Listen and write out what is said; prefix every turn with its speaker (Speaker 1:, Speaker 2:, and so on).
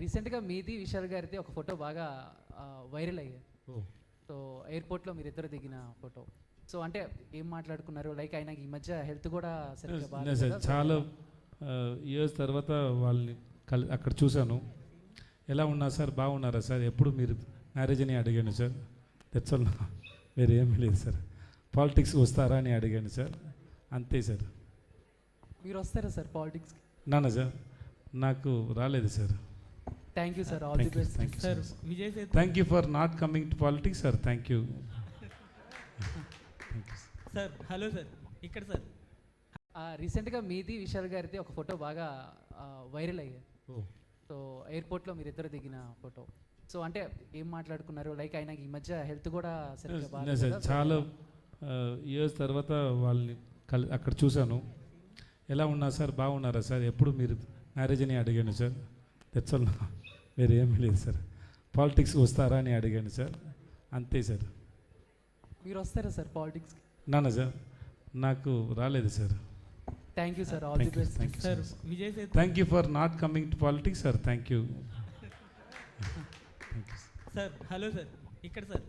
Speaker 1: రీసెంట్గా మీది విశాల్ గారిది ఒక ఫోటో బాగా వైరల్ అయ్యాయి.
Speaker 2: ఓ
Speaker 1: సో ఎయిర్పోర్ట్లో మీరు ఇద్దరు దిగిన ఫోటో. సో అంటే ఏం మాట్లాడుకున్నారు, లైక్ ఆయనకి ఈ మధ్య హెల్త్ కూడా సరిగ్గా
Speaker 2: సార్
Speaker 1: బాగా
Speaker 2: చాలా ఇయర్స్ తర్వాత వాళ్ళని అక్కడ చూశాను. ఎలా ఉన్నారు సార్, బాగున్నారా సార్, ఎప్పుడు మీరు మ్యారేజ్ అని అడిగాను సార్. తెచ్చల్ వేరే ఏమీ లేదు సార్. పాలిటిక్స్ వస్తారా అని అడిగాను సార్, అంతే సార్.
Speaker 1: మీరు వస్తారా సార్ పాలిటిక్స్కి?
Speaker 2: నాన్న సార్ నాకు రాలేదు sir.
Speaker 1: Thank you sir, all the best
Speaker 3: sir. Vijay Sethu
Speaker 2: thank you for not coming to politics sir. Thank you
Speaker 3: sir. Hello sir, ఇక్కడ సార్.
Speaker 1: రీసెంట్గా మీది విశాల్ గారిది ఒక ఫోటో బాగా వైరల్ అయ్యాయి.
Speaker 2: ఓ
Speaker 1: సో ఎయిర్పోర్ట్లో మీరు ఇద్దరు దిగిన ఫోటో. సో అంటే ఏం మాట్లాడుకున్నారు, లైక్ ఆయనకి ఈ మధ్య హెల్త్ కూడా సరిగ్గా బాగా
Speaker 2: సార్ చాలా ఇయర్స్ తర్వాత వాళ్ళని అక్కడ చూశాను. ఎలా ఉన్నారు సార్, బాగున్నారా సార్, ఎప్పుడు మీరు మ్యారేజ్ అని అడిగాను సార్. తెచ్చల్ వేరే ఏమీ లేదు సార్. పాలిటిక్స్ వస్తారా అని అడిగాను సార్, అంతే సార్.
Speaker 1: మీరు వస్తారా సార్ పాలిటిక్స్కి?
Speaker 2: నాన్న సార్ నాకు రాలేదు sir.
Speaker 1: Thank you sir, all the best
Speaker 3: sir. Vijay Sethu
Speaker 2: thank you for not coming to politics sir. Thank you
Speaker 3: sir. Hello sir, ఇక్కడ సార్.